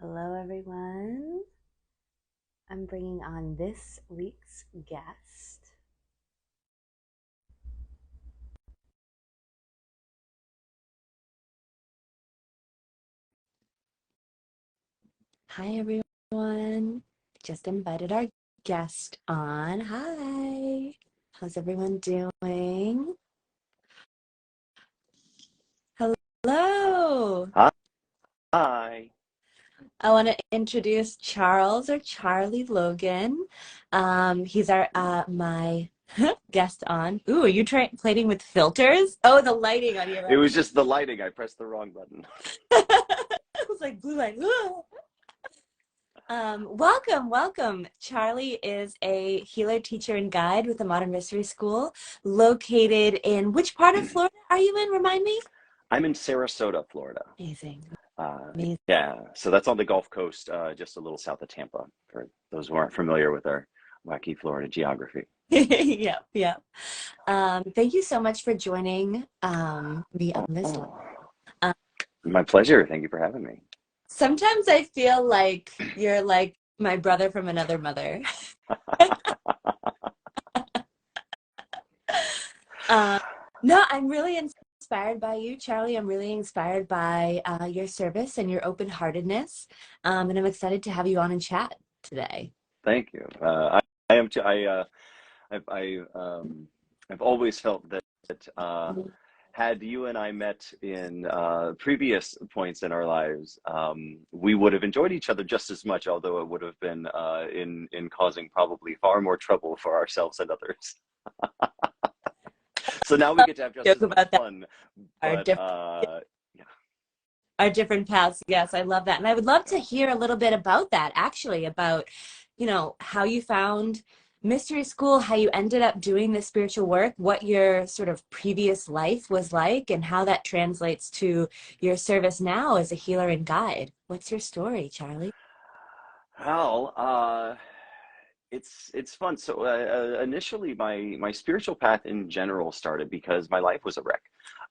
Hello, everyone. I'm bringing on this week's guest. Hi, everyone. Just invited our guest on. Hi. How's everyone doing? Hello. Hi. I want to introduce Charles or Charlie Logan. He's our my guest on. Ooh, are you plating with filters? Oh, the lighting on your It was resume. just the lighting. I pressed the wrong button. I was like blue light. Welcome. Charlie is a healer, teacher, and guide with the Modern Mystery School, located in which part of Florida are you in? Remind me. I'm in Sarasota, Florida. Amazing, Uh, amazing. yeah, so that's on the Gulf Coast, just a little south of Tampa, for those who aren't familiar with our wacky Florida geography. Yeah. Thank you so much for joining me on this one. Oh, Um, my pleasure. Thank you for having me. Sometimes I feel like you're like my brother from another mother. Um, no, I'm really inspired by you, Charlie. I'm really inspired by your service and your open-heartedness. And I'm excited to have you on and chat today. Thank you. I am too. I've always felt that had you and I met in previous points in our lives, we would have enjoyed each other just as much, although it would have been in causing probably far more trouble for ourselves and others. So now we get to have just Joke as much about that. fun, Our but different yeah. our different paths. Yes, I love that. And I would love to hear a little bit about that, actually, about, how you found mystery school, how you ended up doing the spiritual work, what your sort of previous life was like, and how that translates to your service now as a healer and guide. What's your story, Charlie? Well, it's fun. So initially, my spiritual path in general started because my life was a wreck.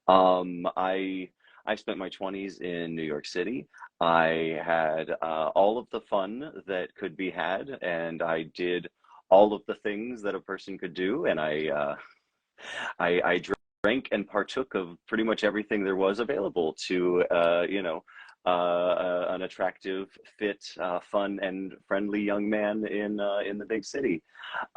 I spent my 20s in New York City. I had all of the fun that could be had, and I did all of the things that a person could do, and I drank and partook of pretty much everything there was available to an attractive, fit, fun, and friendly young man in the big city.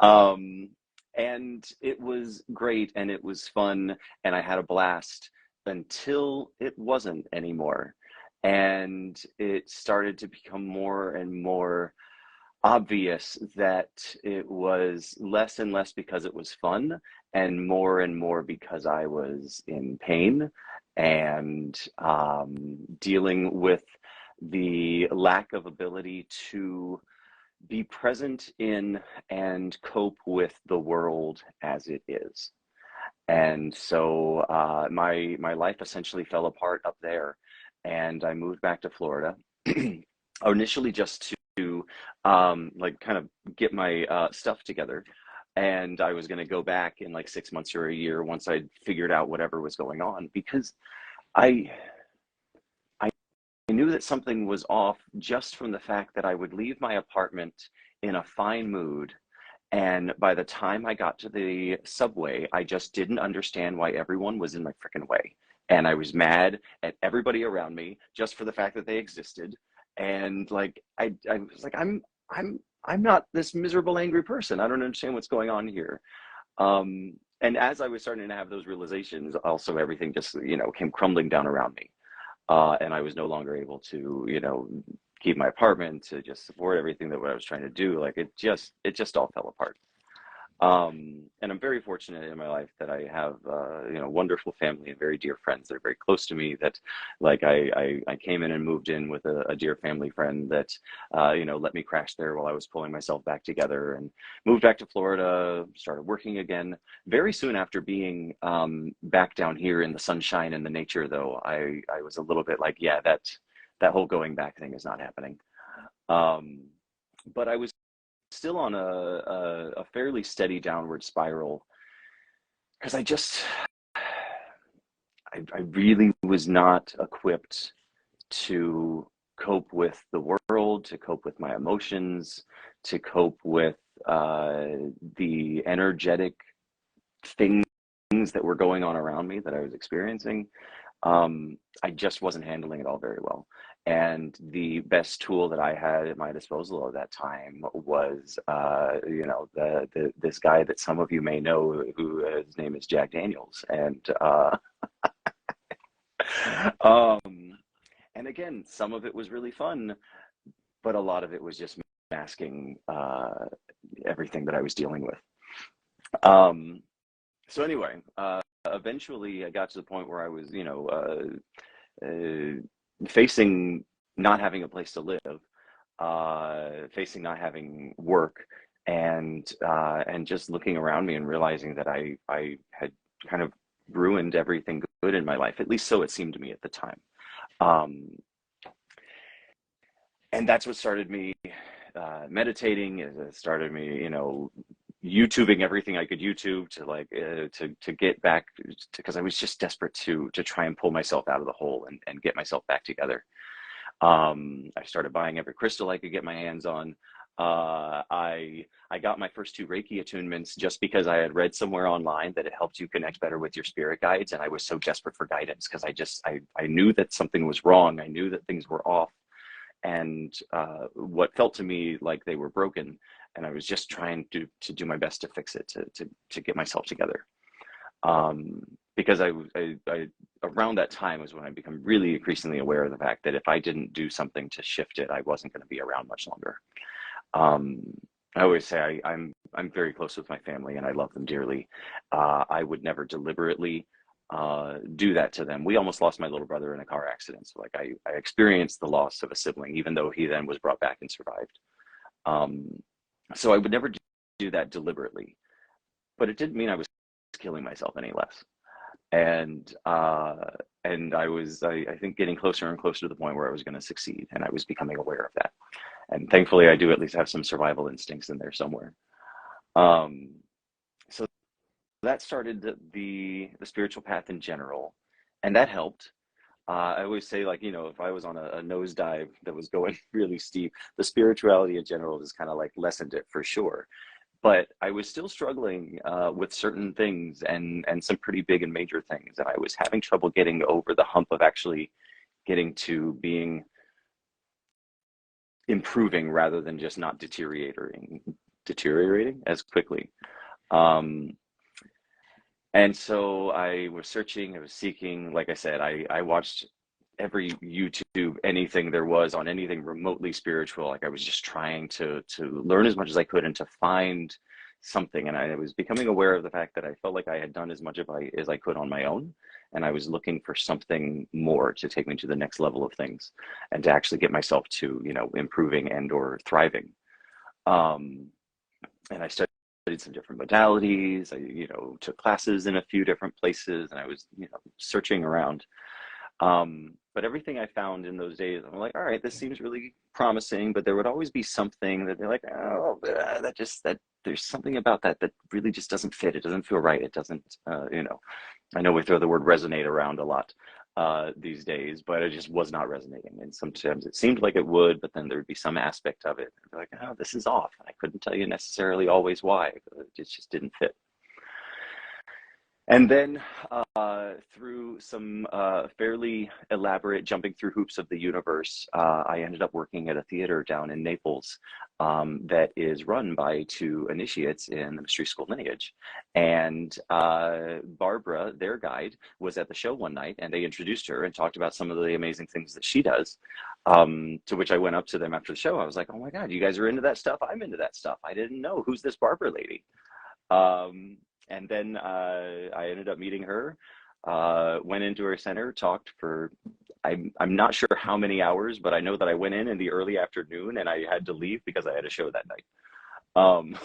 Um, and it was great and it was fun and I had a blast until it wasn't anymore. And it started to become more and more obvious that it was less and less because it was fun and more because I was in pain and dealing with the lack of ability to be present in and cope with the world as it is. And so my life essentially fell apart up there, and I moved back to Florida, initially just to like kind of get my stuff together. And I was going to go back in like 6 months or a year once I'd figured out whatever was going on, because I I knew that something was off just from the fact that I would leave my apartment in a fine mood, and by the time I got to the subway, I just didn't understand why everyone was in my freaking way. And I was mad at everybody around me just for the fact that they existed. And like I was like, I'm not this miserable, angry person. I don't understand what's going on here. And as I was starting to have those realizations, also everything just, came crumbling down around me. And I was no longer able to, keep my apartment, to just support everything that what I was trying to do. Like it just all fell apart. And I'm very fortunate in my life that I have, wonderful family and very dear friends that are very close to me. That, like, I came in and moved in with a dear family friend that, let me crash there while I was pulling myself back together, and moved back to Florida, started working again. Very soon after being back down here in the sunshine and the nature, though, I was a little bit like, yeah, that whole going back thing is not happening. Um, but I was still on a fairly steady downward spiral because I really was not equipped to cope with the world, to cope with my emotions, to cope with uh, the energetic things that were going on around me that I was experiencing. I just wasn't handling it all very well. And the best tool that I had at my disposal at that time was, this guy that some of you may know, who his name is Jack Daniels, um, and again, some of it was really fun, but a lot of it was just masking everything that I was dealing with. Um, so anyway, eventually I got to the point where I was, facing not having a place to live, facing not having work, and just looking around me and realizing that I had kind of ruined everything good in my life. At least so it seemed to me at the time. Um, and that's what started me meditating. It started me, YouTubing everything I could YouTube to to get back, because I was just desperate to try and pull myself out of the hole and get myself back together. I started buying every crystal I could get my hands on. I got my first two Reiki attunements just because I had read somewhere online that it helped you connect better with your spirit guides, and I was so desperate for guidance because I knew that something was wrong. I knew that things were off, and what felt to me like they were broken, and I was just trying to do my best to fix it, to get myself together. Um, because I around that time was when I become really increasingly aware of the fact that if I didn't do something to shift it, I wasn't going to be around much longer. Um, I always say I'm very close with my family and I love them dearly. I would never deliberately do that to them. We almost lost my little brother in a car accident. So like I experienced the loss of a sibling, even though he then was brought back and survived. Um, so I would never do that deliberately, but it didn't mean I was killing myself any less. And I think getting closer and closer to the point where I was going to succeed, and I was becoming aware of that. And thankfully, I do at least have some survival instincts in there somewhere. Um, so that started the spiritual path in general, and that helped. I always say, like, if I was on a nosedive that was going really steep, the spirituality in general just kind of like lessened it for sure. But I was still struggling with certain things, and some pretty big and major things, and I was having trouble getting over the hump of actually getting to being improving rather than just not deteriorating as quickly. Um, and so I was searching, I was seeking. Like I said, I watched every YouTube, anything there was on anything remotely spiritual. Like I was just trying to learn as much as I could and to find something. And I was becoming aware of the fact that I felt like I had done as much as I could on my own. And I was looking for something more to take me to the next level of things and to actually get myself to, improving and or thriving. Um, and I studied some different modalities. I, took classes in a few different places, and I was, searching around. But everything I found in those days, I'm like, all right, this seems really promising, but there would always be something that they're like, oh, that there's something about that really just doesn't fit. It doesn't feel right. It doesn't, I know we throw the word resonate around a lot these days, but it just was not resonating. And sometimes it seemed like it would, but then there would be some aspect of it. I'd be like, oh, this is off. And I couldn't tell you necessarily always why. It just didn't fit. And then through some fairly elaborate jumping through hoops of the universe, I ended up working at a theater down in Naples that is run by two initiates in the mystery school lineage. And Barbara, their guide, was at the show one night, and they introduced her and talked about some of the amazing things that she does. To which I went up to them after the show. I was like, oh my God, you guys are into that stuff? I'm into that stuff. I didn't know. Who's this Barbara lady? And then I ended up meeting her, went into her center, talked for, I'm not sure how many hours, but I know that I went in the early afternoon and I had to leave because I had a show that night. Um,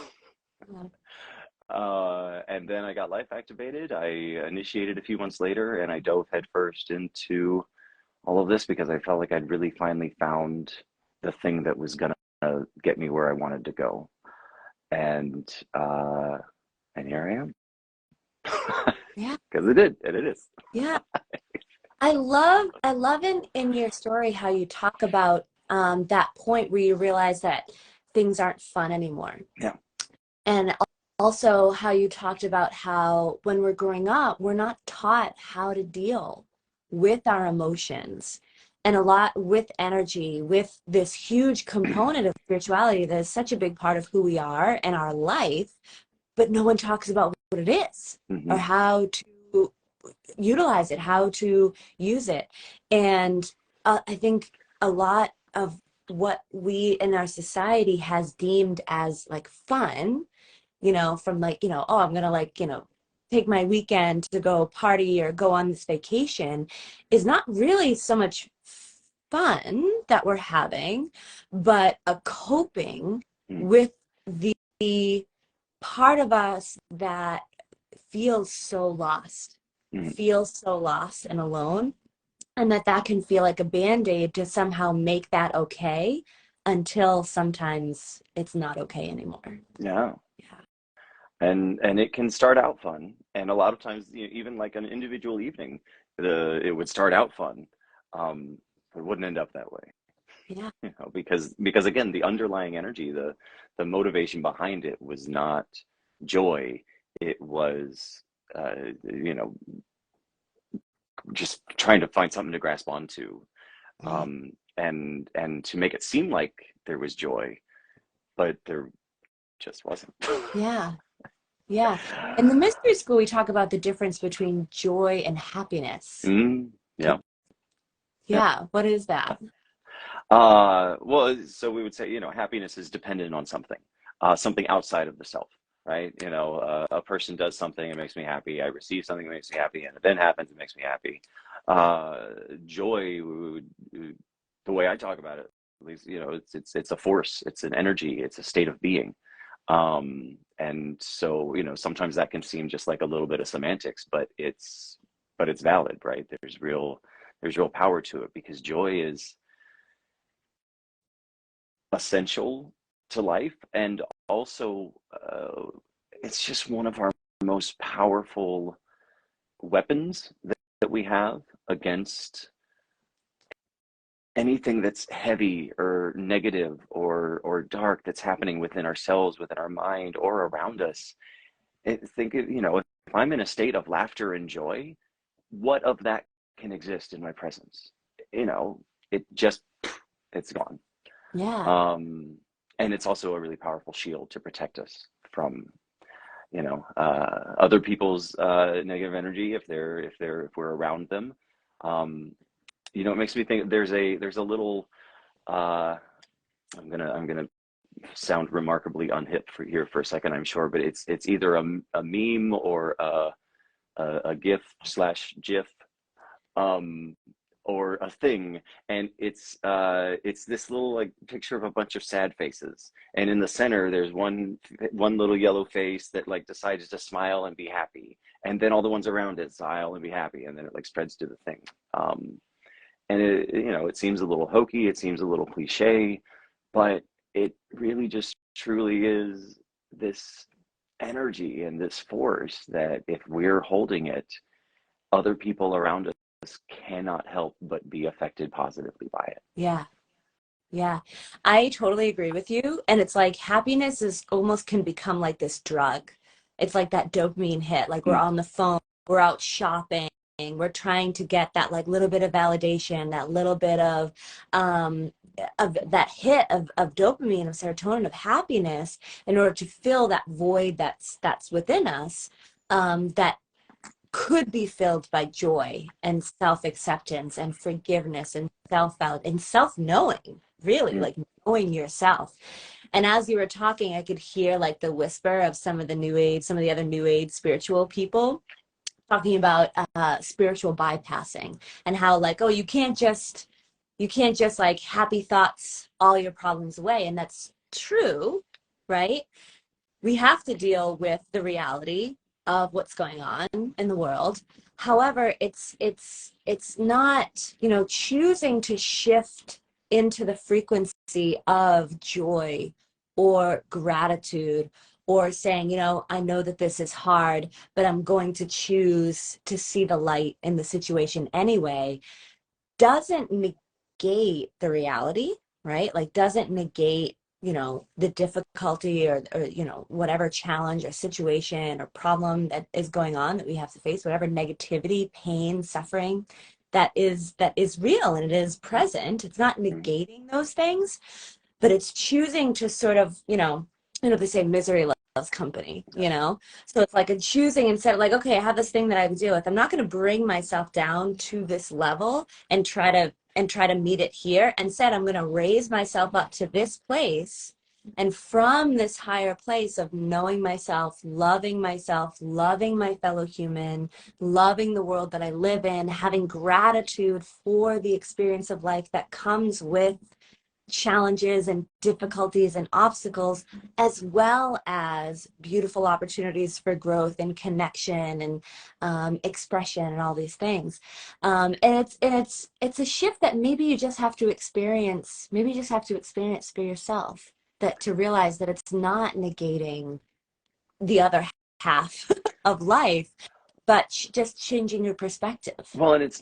and then I got life activated. I initiated a few months later, and I dove headfirst into all of this because I felt like I'd really finally found the thing that was gonna get me where I wanted to go. And here I am. Yeah. Because it did, and it is. Yeah. I love in your story how you talk about that point where you realize that things aren't fun anymore. Yeah. And also how you talked about how when we're growing up, we're not taught how to deal with our emotions and a lot with energy, with this huge component of spirituality that is such a big part of who we are and our life, but no one talks about what it is or Hmm. how to utilize it, how to use it. And I think a lot of what we in our society has deemed as like fun, from like, oh, I'm gonna like, take my weekend to go party or go on this vacation is not really so much fun that we're having, but a coping with the part of us that feels so lost, Hmm. feels so lost and alone, and that can feel like a band-aid to somehow make that okay until sometimes it's not okay anymore. Yeah. Yeah. And it can start out fun, and a lot of times, even like an individual evening, it would start out fun, um, but it wouldn't end up that way. Yeah. Because again, the underlying energy, the motivation behind it was not joy. It was you know just trying to find something to grasp onto, Right. and to make it seem like there was joy, but there just wasn't. Yeah. Yeah. In the mystery school, we talk about the difference between joy and happiness. Yeah, yeah. Yeah. What is that? Well, so we would say, happiness is dependent on something, something outside of the self, right? A person does something, it makes me happy. I receive something that makes me happy. An event happens, it makes me happy. Joy, the way I talk about it, at least, it's a force, it's an energy, it's a state of being. And so, sometimes that can seem just like a little bit of semantics, but it's valid, right? There's real power to it because joy is essential to life, and also it's just one of our most powerful weapons that we have against anything that's heavy or negative or dark that's happening within ourselves, within our mind, or around us. If I'm in a state of laughter and joy, what of that can exist in my presence? you know it just, it's gone. Yeah. um and it's also a really powerful shield to protect us from other people's negative energy, if we're around them. um it makes me think there's a little, uh I'm gonna sound remarkably unhip for here for a second, I'm sure, but it's either a meme or a gif slash gif, um, or a thing, and it's this little like picture of a bunch of sad faces, and in the center there's one little yellow face that like decides to smile and be happy, and then all the ones around it smile and be happy, and then it like spreads to the thing. And it seems a little hokey, it seems a little cliche, but it really just truly is this energy and this force that if we're holding it, other people around us cannot help but be affected positively by it. Yeah. Yeah, I totally agree with you. And it's like happiness is almost can become like this drug. It's like that dopamine hit. Like we're Mm, on the phone, we're out shopping, we're trying to get that like little bit of validation, that little bit of that hit of dopamine, of serotonin, of happiness in order to fill that void that's within us. That could be filled by joy and self-acceptance and forgiveness and self-out and self-knowing, really, mm, like knowing yourself. And as you were talking, I could hear like the whisper of some of the new age, some of the other new age spiritual people talking about spiritual bypassing and how like, oh, you can't just like happy thoughts all your problems away. And that's true, right? We have to deal with the reality of what's going on in the world. However, it's not, choosing to shift into the frequency of joy or gratitude or saying, I know that this is hard, but I'm going to choose to see the light in the situation anyway, doesn't negate the reality, right? Like doesn't negate, the difficulty or whatever challenge or situation or problem that is going on that we have to face, whatever negativity, pain, suffering that is real and it is present. It's not Mhm. negating those things, but it's choosing to sort of, they say misery loves company, So it's like a choosing instead of like, okay, I have this thing that I have to deal with. I'm not going to bring myself down to this level and try to meet it here. Instead, I'm going to raise myself up to this place. And from this higher place of knowing myself, loving my fellow human, loving the world that I live in, having gratitude for the experience of life that comes with challenges and difficulties and obstacles, as well as beautiful opportunities for growth and connection and expression and all these things. And it's a shift that maybe you just have to experience. Maybe you just have to experience for yourself, that to realize that it's not negating the other half of life, but just changing your perspective. Well, and it's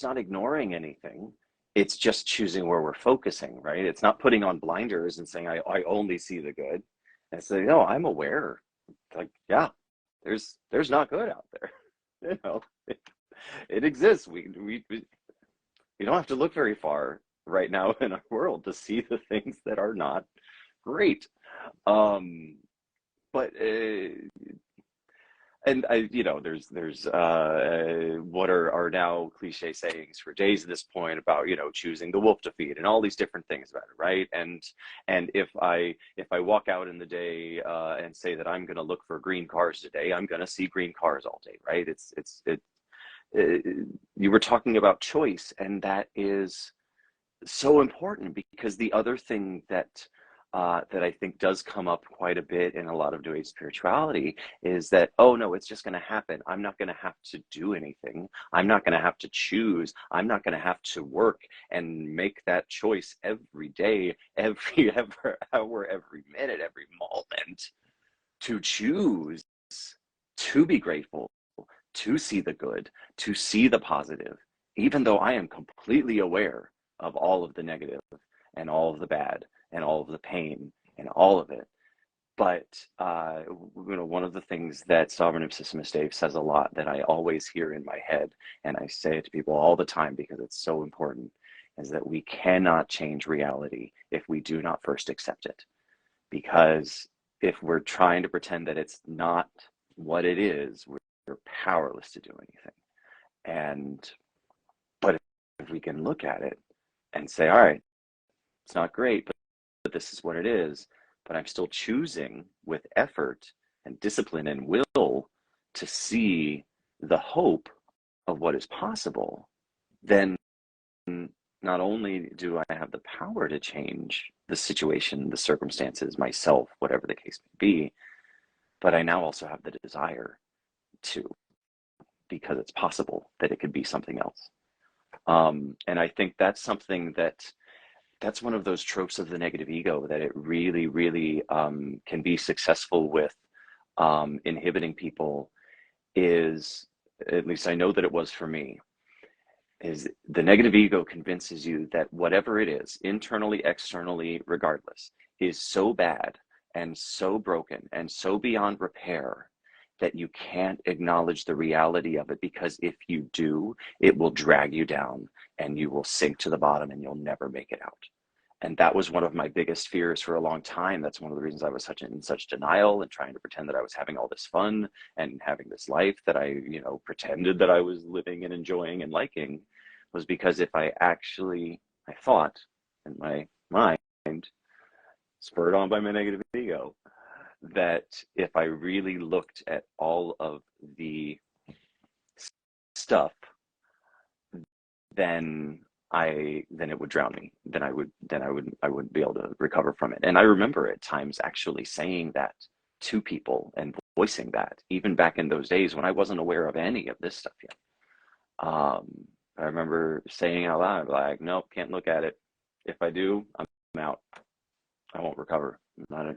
not ignoring anything. It's just choosing where we're focusing, right? It's not putting on blinders and saying I only see the good. And saying, no, I'm aware. Like, yeah, there's not good out there. It exists. We don't have to look very far right now in our world to see the things that are not great. Um, but and there's what are now cliche sayings for days at this point about choosing the wolf to feed and all these different things about it, right? And if I walk out in the day and say that I'm going to look for green cars today, I'm going to see green cars all day, right? You were talking about choice, and that is so important, because the other thing that I think does come up quite a bit in a lot of New Age spirituality is that, oh no, it's just going to happen. I'm not going to have to do anything. I'm not going to have to choose. I'm not going to have to work and make that choice every day, every hour, every minute, every moment, to choose to be grateful, to see the good, to see the positive, even though I am completely aware of all of the negative and all of the bad and all of the pain and all of it. But one of the things that Sovereign Ibsissimus Dave says a lot, that I always hear in my head, and I say it to people all the time because it's so important, is that we cannot change reality if we do not first accept it. Because if we're trying to pretend that it's not what it is, we're powerless to do anything. And but if we can look at it and say, all right, it's not great, but this is what it is, but I'm still choosing with effort and discipline and will to see the hope of what is possible, then not only do I have the power to change the situation, the circumstances, myself, whatever the case may be, but I now also have the desire to, because it's possible that it could be something else. And I think that's something that's one of those tropes of the negative ego that it really, really can be successful with inhibiting people. Is, at least I know that it was for me, is the negative ego convinces you that whatever it is, internally, externally, regardless, is so bad and so broken and so beyond repair that you can't acknowledge the reality of it, because if you do, it will drag you down and you will sink to the bottom and you'll never make it out. And that was one of my biggest fears for a long time. That's one of the reasons I was in such denial and trying to pretend that I was having all this fun and having this life that I, pretended that I was living and enjoying and liking, was because if I thought in my mind, spurred on by my negative ego, that if I really looked at all of the stuff, then then it would drown me. I wouldn't be able to recover from it. And I remember at times actually saying that to people and voicing that, even back in those days when I wasn't aware of any of this stuff yet. I remember saying out loud, like, nope, can't look at it. If I do, I'm out. I won't recover. Not,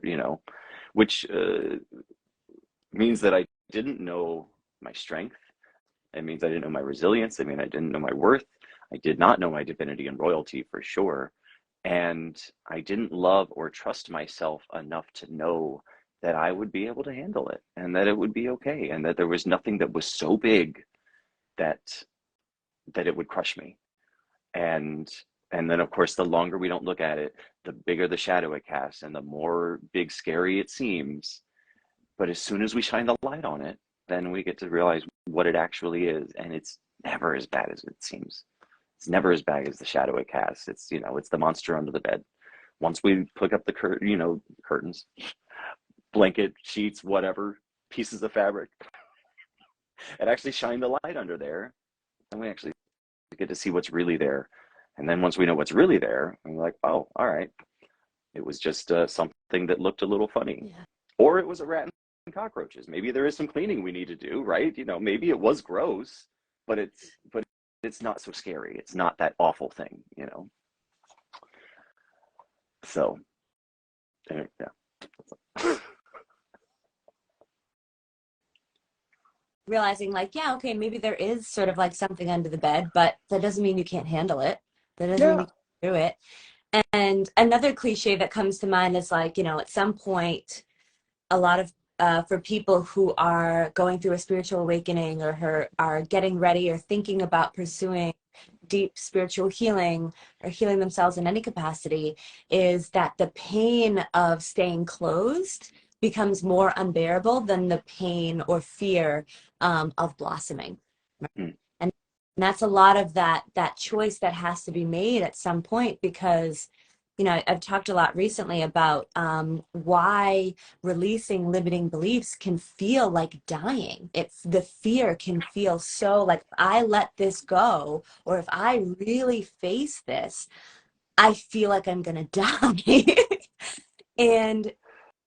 which means that I didn't know my strength. It means I didn't know my resilience. I mean, I didn't know my worth. I did not know my divinity and royalty for sure. And I didn't love or trust myself enough to know that I would be able to handle it and that it would be okay and that there was nothing that was so big that it would crush me. And then of course the longer we don't look at it, the bigger the shadow it casts and the more big scary it seems. But as soon as we shine the light on it, then we get to realize what it actually is. And it's never as bad as it seems. It's never as bad as the shadow it casts. It's, you know, it's the monster under the bed. Once we pick up the curtains, blanket, sheets, whatever, pieces of fabric, and actually shine the light under there, then we actually get to see what's really there. And then once we know what's really there, we're like, oh, all right, it was just something that looked a little funny. Yeah. Or it was a rat and cockroaches. Maybe there is some cleaning we need to do, right? You know, maybe it was gross, but it's not so scary. It's not that awful thing, you know. So, yeah. Realizing like, yeah, okay, maybe there is sort of like something under the bed, but that doesn't mean you can't handle it. That doesn't mean Yeah. you can't do it. And another cliche that comes to mind is like, you know, at some point, a lot of for people who are going through a spiritual awakening or are getting ready or thinking about pursuing deep spiritual healing or healing themselves in any capacity, is that the pain of staying closed becomes more unbearable than the pain or fear of blossoming. Mm. And that's a lot of that choice that has to be made at some point, because you know, I've talked a lot recently about why releasing limiting beliefs can feel like dying. It's the fear can feel so like, if I let this go, or if I really face this, I feel like I'm gonna die. And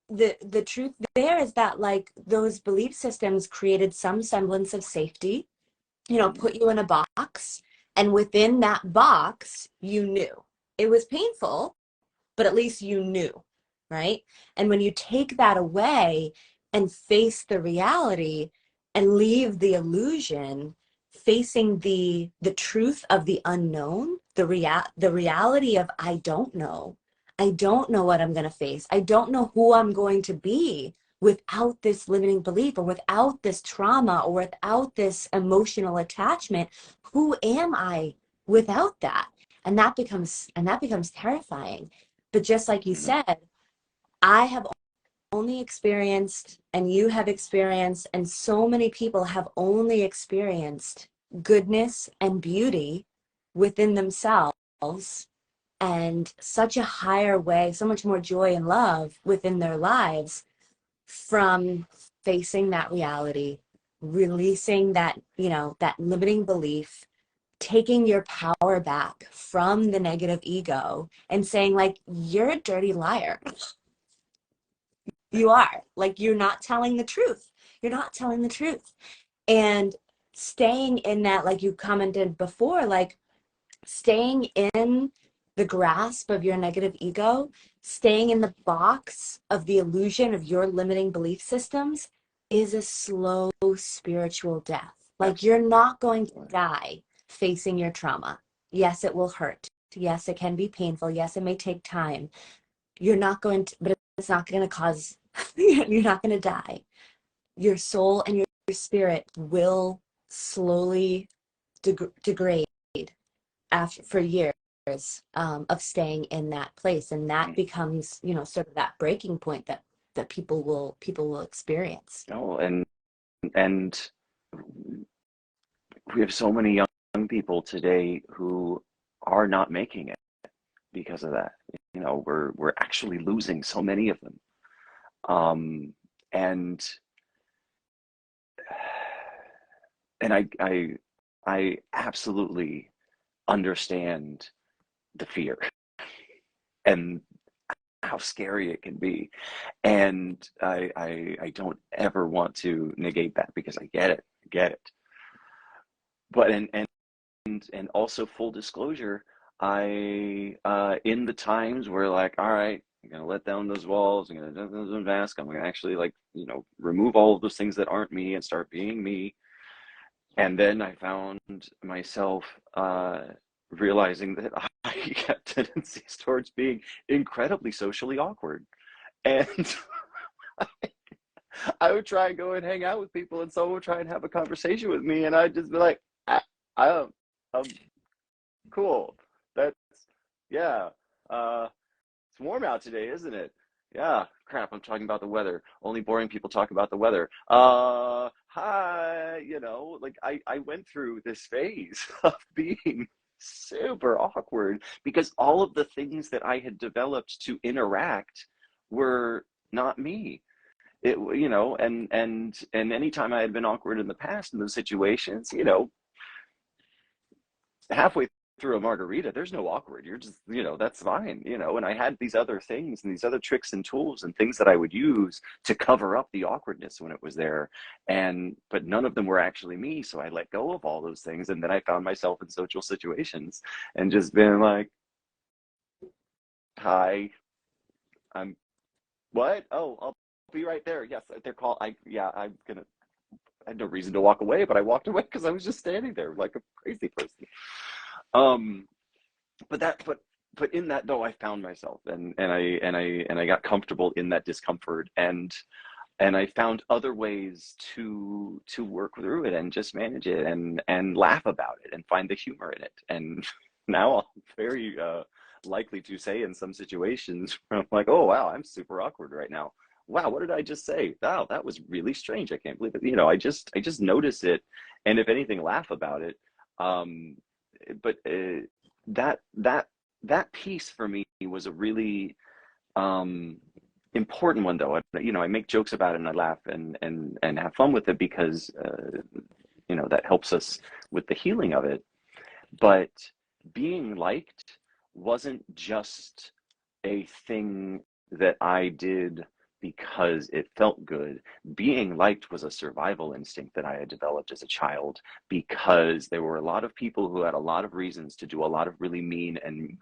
the truth there is that like those belief systems created some semblance of safety, you know, Mm. put you in a box, and within that box, you knew. It was painful, but at least you knew, right? And when you take that away and face the reality and leave the illusion, facing the truth of the unknown, the reality of I don't know. I don't know what I'm going to face. I don't know who I'm going to be without this limiting belief or without this trauma or without this emotional attachment. Who am I without that? And that becomes terrifying. But just like you Mm. said, I have only experienced, and you have experienced, and so many people have only experienced goodness and beauty within themselves, and such a higher way, so much more joy and love within their lives from facing that reality, releasing that, you know, that limiting belief, taking your power back from the negative ego and saying like, you're a dirty liar. You are, like, you're not telling the truth. You're not telling the truth. And staying in that, like you commented before, like staying in the grasp of your negative ego, staying in the box of the illusion of your limiting belief systems is a slow spiritual death. Like, you're not going to Absolutely. die facing your trauma. Yes, it will hurt. Yes, it can be painful. Yes, it may take time. You're not going to, but it's not going to cause, you're not going to die. Your soul and your spirit will slowly degrade after for years of staying in that place, and that Mm. becomes, you know, sort of that breaking point that people will experience. Oh, and we have so many young people today who are not making it because of that. You know, we're actually losing so many of them. Um, and and I absolutely understand the fear and how scary it can be. And I don't ever want to negate that because I get it, I get it. But and also full disclosure, I in the times where like, all right, I'm gonna let down those walls. I'm gonna do the mask. I'm gonna actually, like, remove all of those things that aren't me and start being me. And then I found myself realizing that I had tendencies towards being incredibly socially awkward. And I would try and go and hang out with people, and someone would try and have a conversation with me, and I'd just be like, I, I'm cool. That's, yeah. Uh, it's warm out today, isn't it? Yeah. Crap, I'm talking about the weather. Only boring people talk about the weather. Hi, like I went through this phase of being super awkward because all of the things that I had developed to interact were not me. And anytime I had been awkward in the past in those situations, halfway through a margarita, there's no awkward. You're just, that's fine, and I had these other things and these other tricks and tools and things that I would use to cover up the awkwardness when it was there. But none of them were actually me. So I let go of all those things. And then I found myself in social situations and just been like, hi, I'm what? Oh, I'll be right there. Yes, they're called. I had no reason to walk away, but I walked away because I was just standing there like a crazy person. Um, but in that though, I found myself, and I got comfortable in that discomfort, and I found other ways to work through it and just manage it and laugh about it and find the humor in it. And now I'm very likely to say in some situations, I'm like, oh wow, I'm super awkward right now. Wow, what did I just say? Wow, that was really strange. I can't believe it. I just notice it, and if anything, laugh about it. Um, but that piece for me was a really um, important one, though. I make jokes about it and I laugh and have fun with it because that helps us with the healing of it. But being liked wasn't just a thing that I did because it felt good. Being liked was a survival instinct that I had developed as a child because there were a lot of people who had a lot of reasons to do a lot of really mean and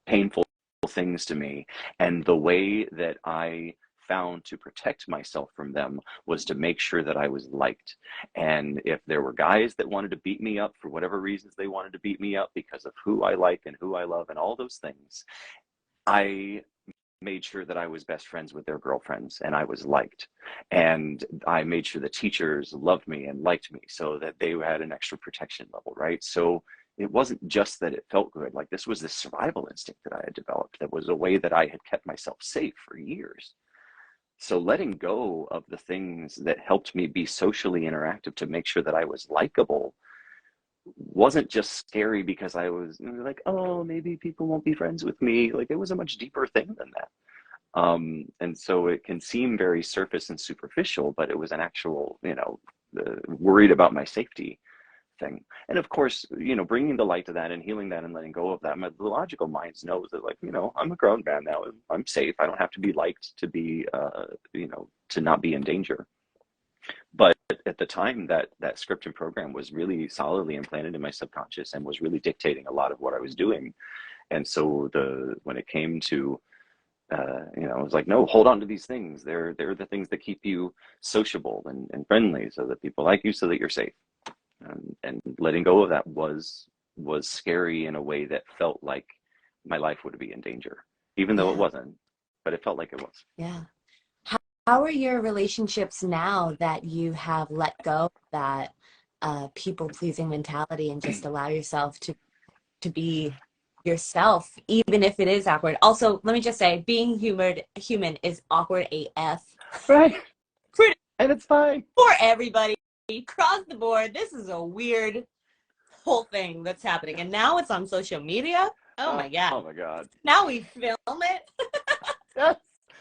painful things to me. And the way that I found to protect myself from them was to make sure that I was liked. And if there were guys that wanted to beat me up for whatever reasons they wanted to beat me up because of who I like and who I love and all those things, I made sure that I was best friends with their girlfriends and I was liked. And I made sure the teachers loved me and liked me so that they had an extra protection level, right? So it wasn't just that it felt good. Like, this was this survival instinct that I had developed that was a way that I had kept myself safe for years. So letting go of the things that helped me be socially interactive to make sure that I was likable wasn't just scary because I was like, oh, maybe people won't be friends with me. Like, it was a much deeper thing than that. And so it can seem very surface and superficial, but it was an actual, worried about my safety thing. And of course, bringing the light to that and healing that and letting go of that, the logical minds knows that, like, I'm a grown man now. I'm safe. I don't have to be liked to be, to not be in danger. But at the time, that script and program was really solidly implanted in my subconscious and was really dictating a lot of what I was doing. And so when it came to it was like, no, hold on to these things. They're the things that keep you sociable and friendly, so that people like you, so that you're safe. And letting go of that was scary in a way that felt like my life would be in danger, even though it Yeah. wasn't, but it felt like it was. Yeah. How are your relationships now that you have let go of that people-pleasing mentality and just allow yourself to be yourself, even if it is awkward? Also, let me just say, being human is awkward AF. Right. Pretty And it's fine. for everybody. Across the board, this is a weird whole thing that's happening. And now it's on social media. Oh my God. Oh my God. Now we film it. Yes.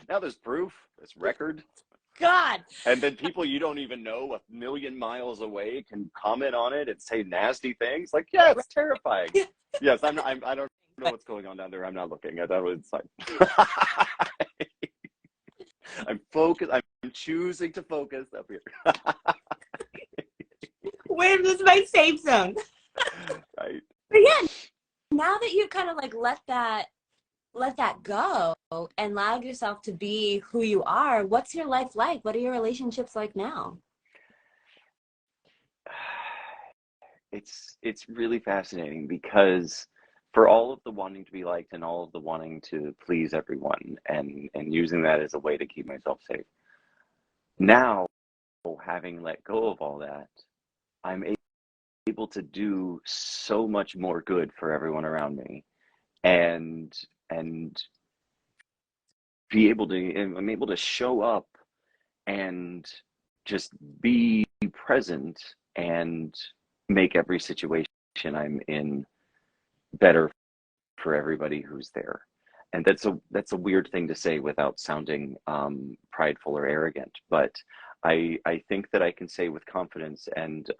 Now there's proof, there's record. God. And then people you don't even know a million miles away can comment on it and say nasty things. Like, yeah, it's terrifying. Yes, I don't know what's going on down there. I'm not looking. I thought it was like I'm focused. I'm choosing to focus up here. Where is my safe zone? Right. But yeah, now that you kind of like let that go, and allowed yourself to be who you are, what's your life like? What are your relationships like now? It's really fascinating because for all of the wanting to be liked and all of the wanting to please everyone and using that as a way to keep myself safe. Now, having let go of all that, I'm able to do so much more good for everyone around me and and be able to and I'm able to show up and just be present and make every situation I'm in better for everybody who's there. And that's a weird thing to say without sounding prideful or arrogant, but I think that I can say with confidence. And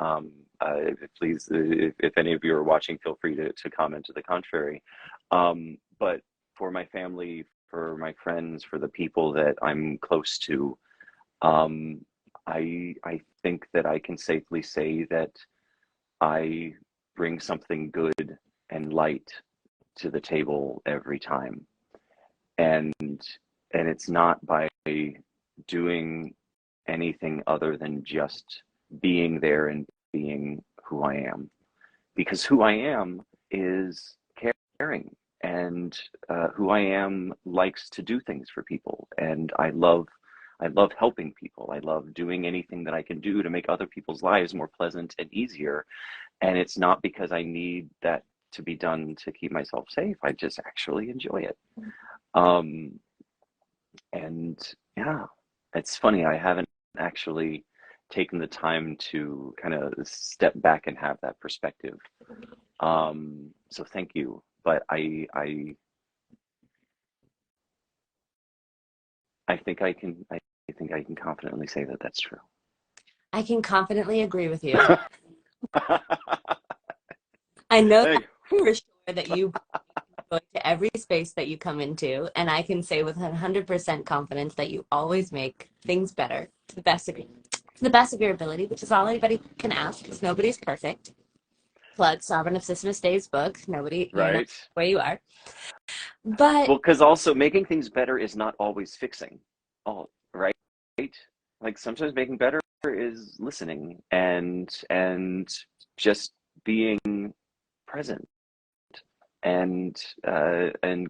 please, if any of you are watching, feel free to comment to the contrary. But for my family, for my friends, for the people that I'm close to, um, I think that I can safely say that I bring something good and light to the table every time. And and it's not by doing anything other than just being there and being who I am. Because who I am is caring, and who I am likes to do things for people, and I love helping people. I love doing anything that I can do to make other people's lives more pleasant and easier. And it's not because I need that to be done to keep myself safe. I just actually enjoy it. Um, and yeah, it's funny. I haven't actually taken the time to kind of step back and have that perspective. So thank you. But I think I think I can confidently say that that's true. I can confidently agree with you. I know that Hey, for sure that you go to every space that you come into, and I can say with 100% confidence that you always make things better to the best of your ability, which is all anybody can ask because nobody's perfect. Plug Sovereign of Sisyphus Dave's book. Nobody, you're not right? where you are. But Well, because also making things better is not always fixing. Oh, right? Like sometimes making better is listening and just being present and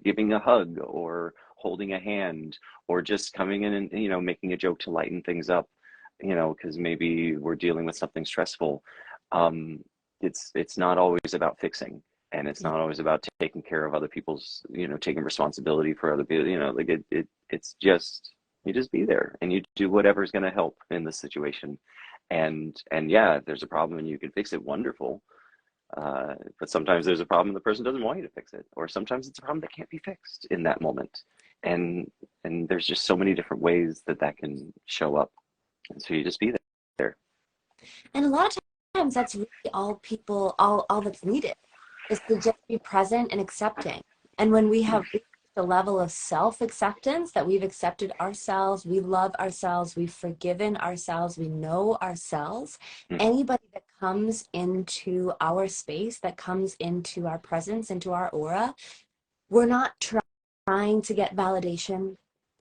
giving a hug or holding a hand or just coming in and making a joke to lighten things up, because maybe we're dealing with something stressful. Um, it's not always about fixing, and it's not always about taking care of other people's, taking responsibility for other people. Like it's just you just be there and you do whatever's going to help in the situation. And yeah, if there's a problem and you can fix it, wonderful. But sometimes there's a problem the person doesn't want you to fix it, or sometimes it's a problem that can't be fixed in that moment. And and there's just so many different ways that that can show up. And so you just be there. and a lot of times that's really all that's needed is to just be present and accepting. And when we have reached the level of self-acceptance that we've accepted ourselves, we love ourselves, we've forgiven ourselves, we know ourselves, Mm, anybody that comes into our space, that comes into our presence, into our aura, we're not trying to get validation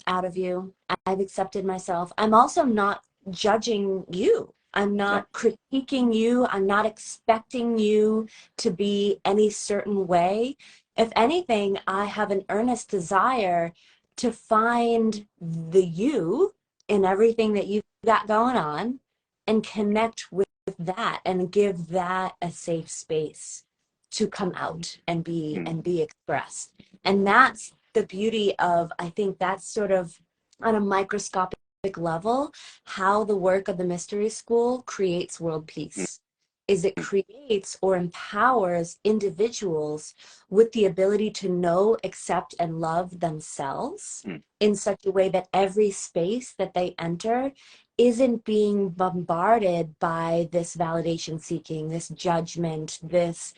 out of you. I've accepted myself. I'm also not judging you. I'm no. not critiquing you. I'm not expecting you to be any certain way. If anything, I have an earnest desire to find the you in everything that you've got going on and connect with that and give that a safe space to come out Mm, and be expressed. And that's the beauty of, I think that's sort of on a microscopic level, how the work of the mystery school creates world mm, peace. Is it creates or empowers individuals with the ability to know, accept, and love themselves mm, in such a way that every space that they enter isn't being bombarded by this validation seeking, this judgment, this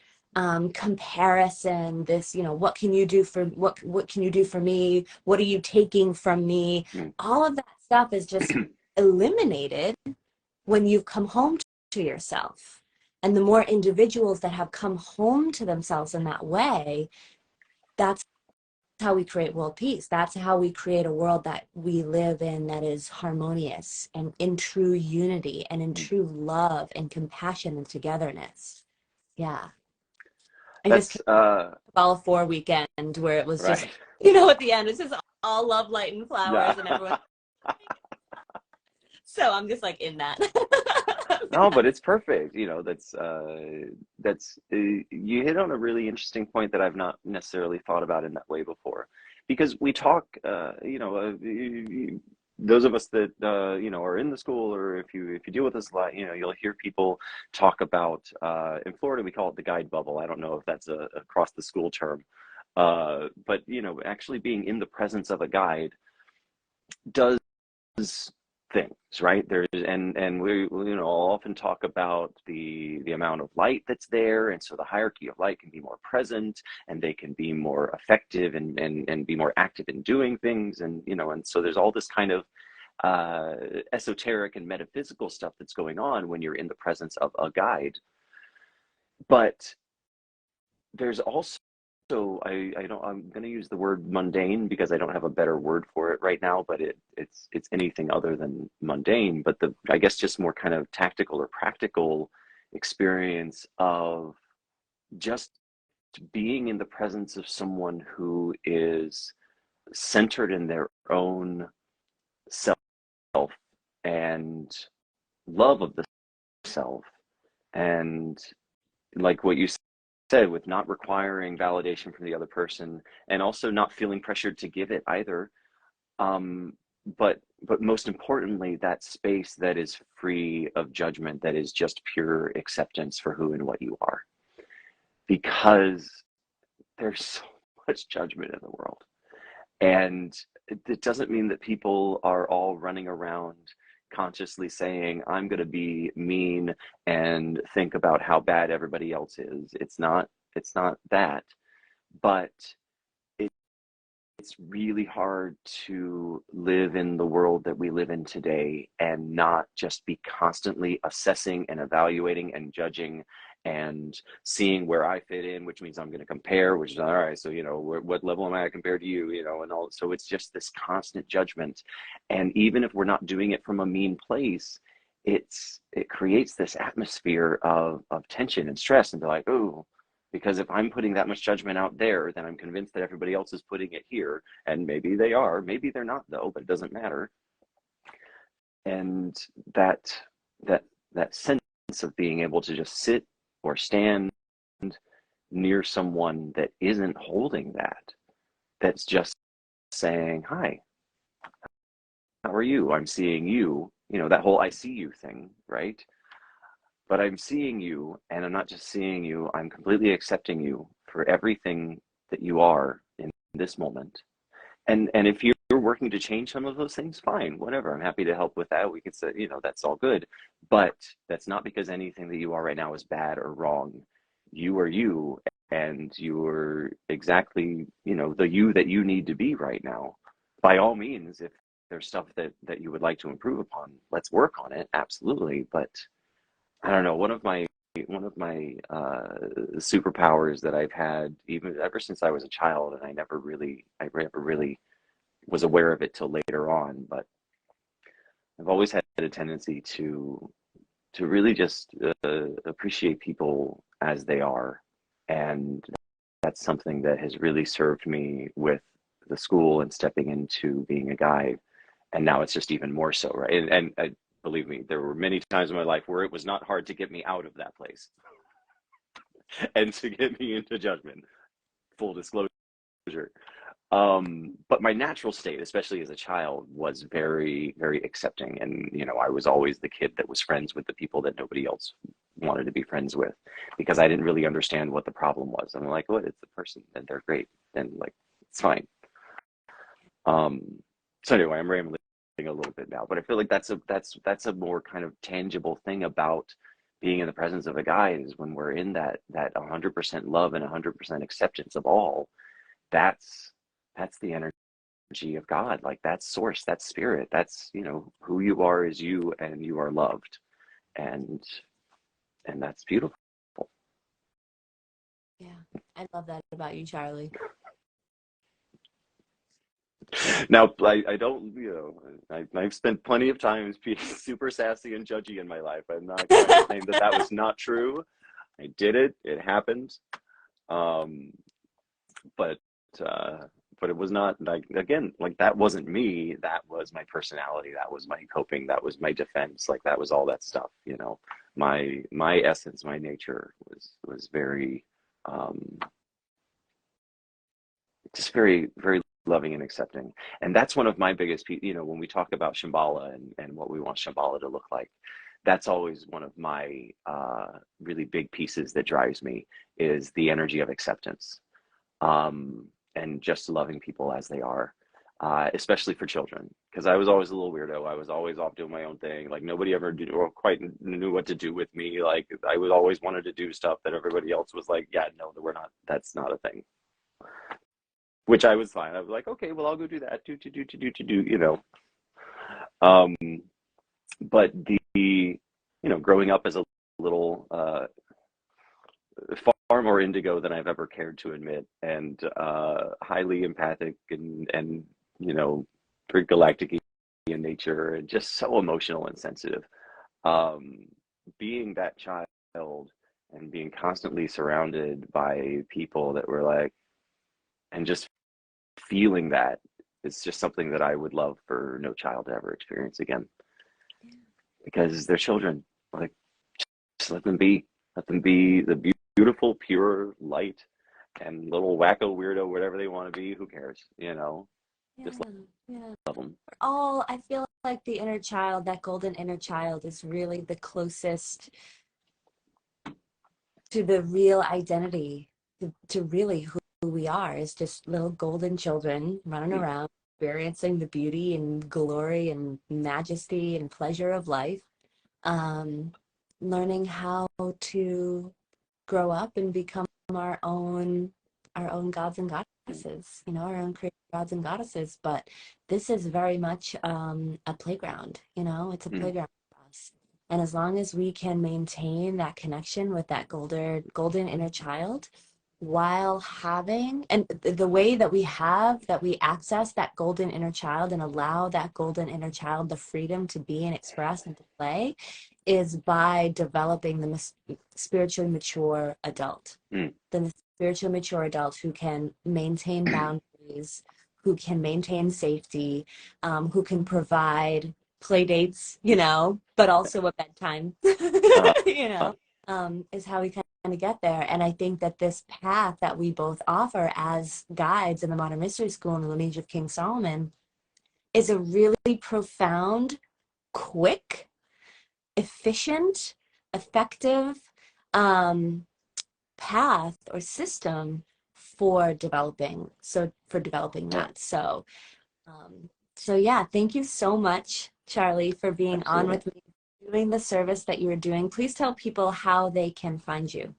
comparison, this, what can you do for what can you do for me? What are you taking from me? mm, All of that stuff is just eliminated when you've come home to yourself. And the more individuals that have come home to themselves in that way, that's how we create world peace. That's how we create a world that we live in that is harmonious and in true unity and in true love and compassion and togetherness. Yeah. I just That's came all 4 weekend where it was just, right. at the end, it's just all love, light, and Yeah. flowers, and everyone. So I'm just like in that. No, but it's perfect. You hit on a really interesting point that I've not necessarily thought about in that way before, because we talk, those of us that are in the school, or if you deal with this a lot, you'll hear people talk about, in Florida we call it the guide bubble. I don't know if that's a across the school term, but actually being in the presence of a guide does things, right? And we often talk about the amount of light that's there, and so the hierarchy of light can be more present, and they can be more effective and be more active in doing things, and so there's all this kind of esoteric and metaphysical stuff that's going on when you're in the presence of a guide. But there's also, I don't, I'm going to use the word mundane because I don't have a better word for it right now, but it's anything other than mundane, but I guess just more kind of tactical or practical experience of just being in the presence of someone who is centered in their own self and love of the self, and like what you said, with not requiring validation from the other person, and also not feeling pressured to give it either. um but most importantly, that space that is free of judgment, that is just pure acceptance for who and what you are, because there's so much judgment in the world. And it doesn't mean that people are all running around consciously saying, I'm going to be mean and think about how bad everybody else is. It's not that. But it's really hard to live in the world that we live in today and not just be constantly assessing and evaluating and judging and seeing where I fit in, which means I'm going to compare, which is all right. So, what level am I compared to you, and all. So it's just this constant judgment. And even if we're not doing it from a mean place, it creates this atmosphere of tension and stress, and be like, oh, because if I'm putting that much judgment out there, then I'm convinced that everybody else is putting it here. And maybe they are, maybe they're not, though, but it doesn't matter. And that that that sense of being able to just sit or stand near someone that isn't holding that, that's just saying, hi, how are you? I'm seeing you, that whole I see you thing, right? But I'm seeing you, and I'm not just seeing you, I'm completely accepting you for everything that you are in this moment. And if you're working to change some of those things, fine, whatever. I'm happy to help with that. We could say, that's all good. But that's not because anything that you are right now is bad or wrong. You are you, and you're exactly, the you that you need to be right now. By all means, if there's stuff that you would like to improve upon, let's work on it. Absolutely. But I don't know, one of my superpowers that I've had even ever since I was a child, and I never really was aware of it till later on, but I've always had a tendency to really just appreciate people as they are. And that's something that has really served me with the school and stepping into being a guide. And now it's just even more so, right? And believe me, there were many times in my life where it was not hard to get me out of that place and to get me into judgment. Full disclosure. But my natural state, especially as a child, was very, very accepting. And, I was always the kid that was friends with the people that nobody else wanted to be friends with, because I didn't really understand what the problem was. I'm like, what? It's the person, and they're great. And like, it's fine. Um, so anyway, I'm rambling a little bit now, but I feel like that's a more kind of tangible thing about being in the presence of a guide, is when we're in that 100% love and 100% acceptance of all. That's the energy of God. Like, that's source, that's spirit, that's, who you are is you, and you are loved. And that's beautiful. Yeah, I love that about you, Charlie. Now, I don't, you know, I've spent plenty of times being super sassy and judgy in my life. I'm not going to claim that that was not true. I did it. It happened. Um, but uh, but it was not like, again, like that wasn't me. That was my personality. That was my coping. That was my defense. Like that was all that stuff. You know, my essence, my nature was very just very loving and accepting. And that's one of my biggest, you know, when we talk about Shambhala and what we want Shambhala to look like, that's always one of my really big pieces that drives me is the energy of acceptance, and just loving people as they are, especially for children. Because I was always a little weirdo. I was always off doing my own thing. Like nobody ever did or quite knew what to do with me. Like I was always wanted to do stuff that everybody else was like, yeah, no, we're not. That's not a thing. Which I was fine. I was like, okay, well, I'll go do that. Do, you know. Um, but you know, growing up as a little, far more indigo than I've ever cared to admit, and highly empathic and you know, pretty galactic in nature, and just so emotional and sensitive. Um, Being that child and being constantly surrounded by people that were like, and just feeling that is just something that I would love for no child to ever experience again, because they're children. Like, just let them be the beautiful, pure light and little wacko weirdo, whatever they want to be. Who cares? You know, Yeah, just yeah. love them. All I feel like the inner child, that golden inner child, is really the closest to the real identity, to really who we are, is just little golden children running Mm, around, experiencing the beauty and glory and majesty and pleasure of life, um, learning how to grow up and become our own gods and mm, goddesses, our own created gods and goddesses. But this is very much a playground, it's a mm, playground for us. And as long as we can maintain that connection with that golden inner child, while having, and the way that we access that golden inner child and allow that golden inner child the freedom to be and express and to play, is by developing the spiritually mature adult, mm. the spiritually mature adult who can maintain boundaries, who can maintain safety, who can provide play dates, but also a bedtime, Uh, you uh, know, is how we kind of get there. And I think that this path that we both offer as guides in the Modern Mystery School and the Lineage of King Solomon is a really profound, quick, efficient, effective, um, path or system for developing yeah, that. So yeah, thank you so much, Charlie, for being on absolutely. with me, doing the service that you are doing. Please tell people how they can find you.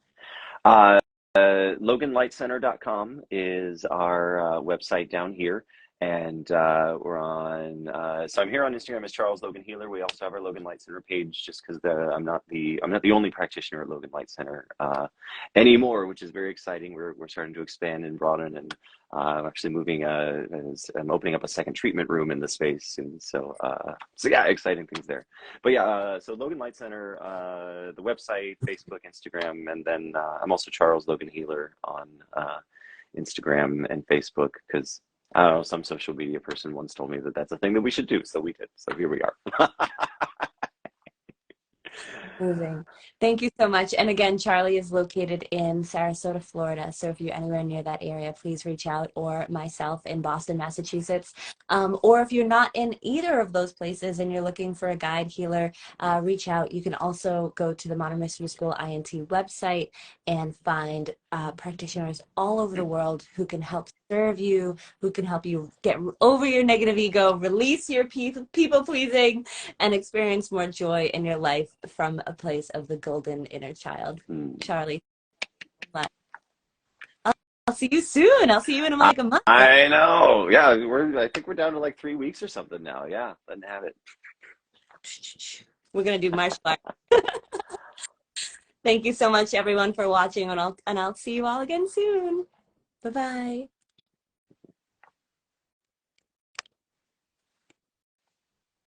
Uh, LoganLightCenter.com is our website down here. And we're on, so I'm here on Instagram as Charles Logan Healer. We also have our Logan Light Center page, just because I'm not the only practitioner at Logan Light Center anymore, which is very exciting. We're starting to expand and broaden, and I'm actually moving. I'm opening up a second treatment room in the space, and so yeah, exciting things there. But yeah, so Logan Light Center, the website, Facebook, Instagram, and then I'm also Charles Logan Healer on Instagram and Facebook, because I don't know, some social media person once told me that that's a thing that we should do, so we did. So here we are. Amazing. Thank you so much. And again, Charlie is located in Sarasota, Florida. So if you're anywhere near that area, please reach out, or myself in Boston, Massachusetts. Or if you're not in either of those places and you're looking for a guide healer, reach out. You can also go to the Modern Mystery School INT website and find practitioners all over the world who can help serve you, who can help you get over your negative ego, release your people pleasing, and experience more joy in your life from a place of the golden inner child. Mm. Charlie, I'll, I'll see you soon. I'll see you in I, like a month. I know. Yeah, I think we're down to like 3 weeks or something now. Yeah, let's have it. We're gonna do martial arts. Thank you so much, everyone, for watching, and I'll see you all again soon. Bye bye.